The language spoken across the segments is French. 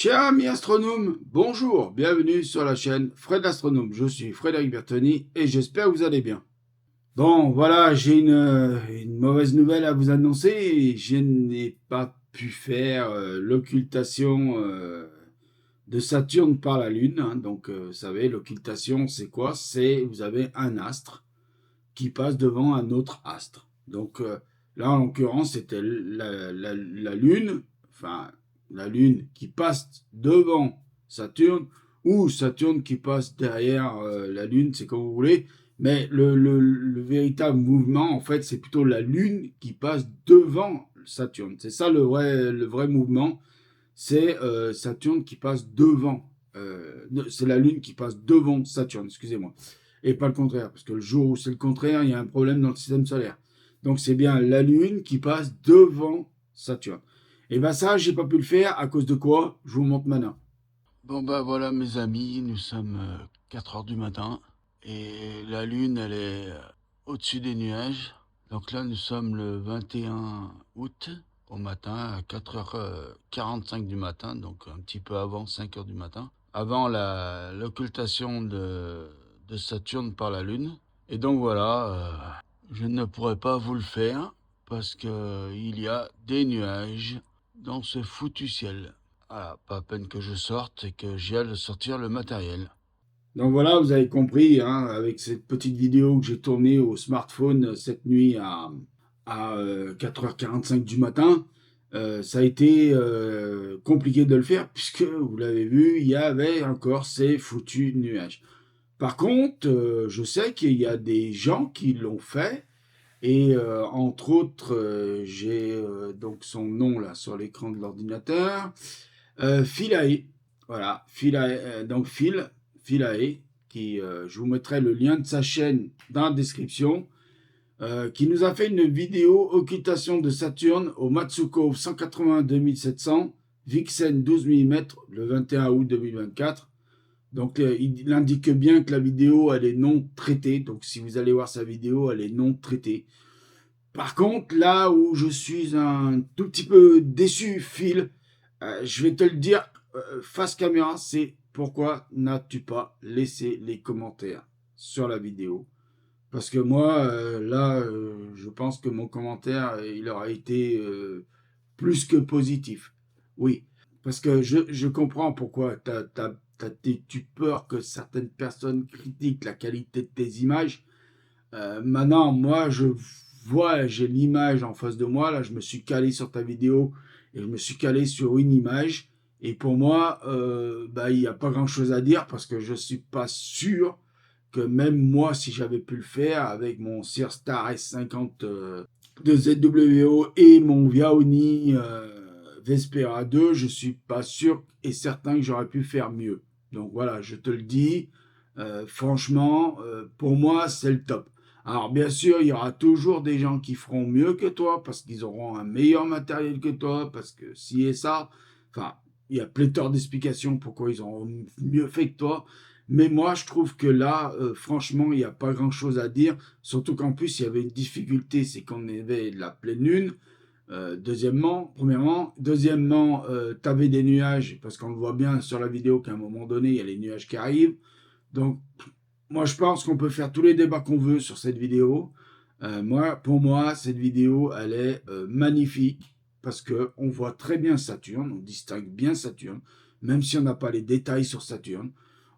Chers amis astronomes, bonjour, bienvenue sur la chaîne Fred l'Astronome. Je suis Frédéric Bertoni et j'espère que vous allez bien. Bon, voilà, j'ai une mauvaise nouvelle à vous annoncer. Je n'ai pas pu faire l'occultation de Saturne par la Lune. Donc, vous savez, l'occultation, c'est quoi? C'est, vous avez un astre qui passe devant un autre astre. Donc, là, en l'occurrence, c'était la Lune, enfin, la Lune qui passe devant Saturne, ou Saturne qui passe derrière la Lune, c'est comme vous voulez. Mais le véritable mouvement, en fait, c'est plutôt la Lune qui passe devant Saturne. C'est ça le vrai mouvement. C'est Saturne qui passe devant. C'est la Lune qui passe devant Saturne, excusez-moi. Et pas le contraire, parce que le jour où c'est le contraire, il y a un problème dans le système solaire. Donc c'est bien la Lune qui passe devant Saturne. Et bien ça, j'ai pas pu le faire, à cause de quoi? Je vous montre maintenant. Bon bah voilà mes amis, nous sommes 4 heures du matin et la lune elle est au-dessus des nuages. Donc là nous sommes le 21 août au matin à 4h45 du matin, donc un petit peu avant 5 heures du matin, avant l'occultation de Saturne par la lune. Et donc voilà, je ne pourrais pas vous le faire parce que il y a des nuages dans ce foutu ciel. Voilà, pas à peine que je sorte et que j'y aille sortir le matériel. Donc voilà, vous avez compris, avec cette petite vidéo que j'ai tournée au smartphone cette nuit à 4h45 du matin, ça a été compliqué de le faire puisque, vous l'avez vu, il y avait encore ces foutus nuages. Par contre, je sais qu'il y a des gens qui l'ont fait et entre autres, j'ai donc son nom là sur l'écran de l'ordinateur, Philae. Voilà, Philae, donc Philae, qui, je vous mettrai le lien de sa chaîne dans la description, qui nous a fait une vidéo occultation de Saturne au Matsuko 182 700, Vixen 12 mm, le 21 août 2024. Donc, il indique bien que la vidéo, elle est non traitée. Donc, si vous allez voir sa vidéo, elle est non traitée. Par contre, là où je suis un tout petit peu déçu, Phil, je vais te le dire face caméra, c'est pourquoi n'as-tu pas laissé les commentaires sur la vidéo? Parce que moi, là, je pense que mon commentaire, il aura été plus que positif. Oui, parce que je comprends pourquoi tu peur que certaines personnes critiquent la qualité de tes images. Maintenant, moi, je vois, j'ai l'image en face de moi. Là, je me suis calé sur ta vidéo et je me suis calé sur une image. Et pour moi, bah, il n'y a pas grand-chose à dire parce que je ne suis pas sûr que même moi, si j'avais pu le faire avec mon Searstar S50 de ZWO et mon Viaoni Vespera 2, je ne suis pas sûr et certain que j'aurais pu faire mieux. Donc voilà, je te le dis, franchement, pour moi, c'est le top. Alors bien sûr, il y aura toujours des gens qui feront mieux que toi parce qu'ils auront un meilleur matériel que toi, parce que si et ça, enfin, il y a pléthore d'explications pourquoi ils auront mieux fait que toi. Mais moi, je trouve que là, franchement, il n'y a pas grand-chose à dire. Surtout qu'en plus, il y avait une difficulté, c'est qu'on avait la pleine lune. Deuxièmement, tu avais des nuages, parce qu'on le voit bien sur la vidéo qu'à un moment donné, il y a les nuages qui arrivent. Donc, moi, je pense qu'on peut faire tous les débats qu'on veut sur cette vidéo. Pour moi, cette vidéo, elle est magnifique parce qu'on voit très bien Saturne, on distingue bien Saturne, même si on n'a pas les détails sur Saturne.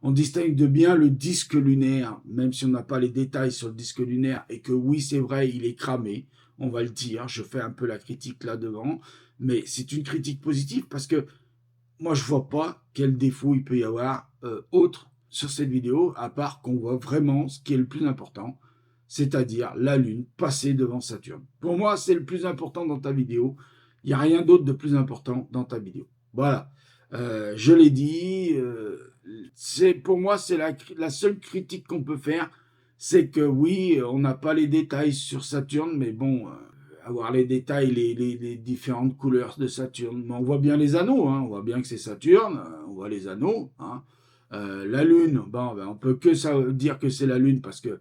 On distingue de bien le disque lunaire, même si on n'a pas les détails sur le disque lunaire, et que oui, c'est vrai, il est cramé, on va le dire, je fais un peu la critique là devant, mais c'est une critique positive parce que moi, je vois pas quel défaut il peut y avoir autre sur cette vidéo, à part qu'on voit vraiment ce qui est le plus important, c'est-à-dire la Lune passer devant Saturne. Pour moi, c'est le plus important dans ta vidéo. Il n'y a rien d'autre de plus important dans ta vidéo. Voilà. Je l'ai dit, pour moi, c'est la seule critique qu'on peut faire, c'est que oui, on n'a pas les détails sur Saturne, mais bon, avoir les détails, les différentes couleurs de Saturne. Mais on voit bien les anneaux, on voit bien que c'est Saturne, on voit les anneaux. La Lune, bon, ben, on peut que ça dire que c'est la Lune parce que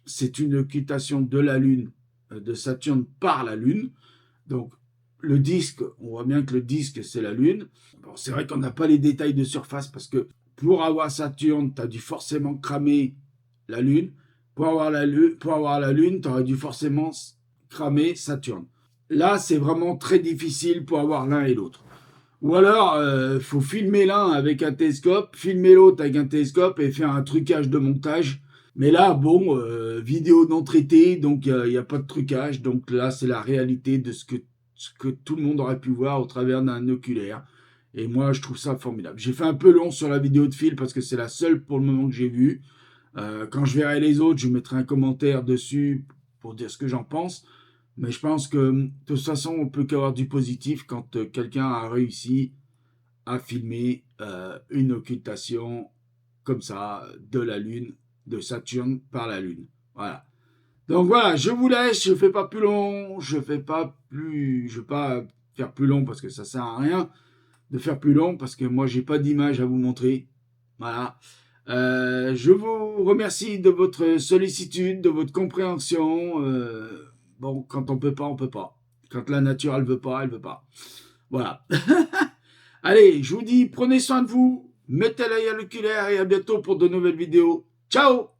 c'est une occultation de la Lune, de Saturne par la Lune. Donc le disque, on voit bien que le disque, c'est la Lune. Bon, c'est vrai qu'on n'a pas les détails de surface parce que pour avoir Saturne, tu as dû forcément cramer la Lune. Pour avoir la Lune, tu aurais dû forcément cramer Saturne. Là, c'est vraiment très difficile pour avoir l'un et l'autre. Ou alors, faut filmer l'un avec un télescope, filmer l'autre avec un télescope et faire un trucage de montage. Mais là, bon, vidéo non traitée, donc il n'y a pas de trucage. Donc là, c'est la réalité de ce que tout le monde aurait pu voir au travers d'un oculaire. Et moi, je trouve ça formidable. J'ai fait un peu long sur la vidéo de Phil parce que c'est la seule pour le moment que j'ai vue. Quand je verrai les autres, je mettrai un commentaire dessus pour dire ce que j'en pense. Mais je pense que de toute façon, on peut qu'avoir du positif quand quelqu'un a réussi à filmer une occultation comme ça de la Lune, de Saturne par la Lune. Voilà. Donc voilà, je vous laisse, je fais pas plus long, je vais pas faire plus long parce que ça sert à rien de faire plus long parce que moi j'ai pas d'image à vous montrer. Voilà. Je vous remercie de votre sollicitude, de votre compréhension. Bon, quand on peut pas, on peut pas. Quand la nature elle veut pas, elle veut pas. Voilà. Allez, je vous dis, prenez soin de vous, mettez l'œil à l'oculaire et à bientôt pour de nouvelles vidéos. Ciao!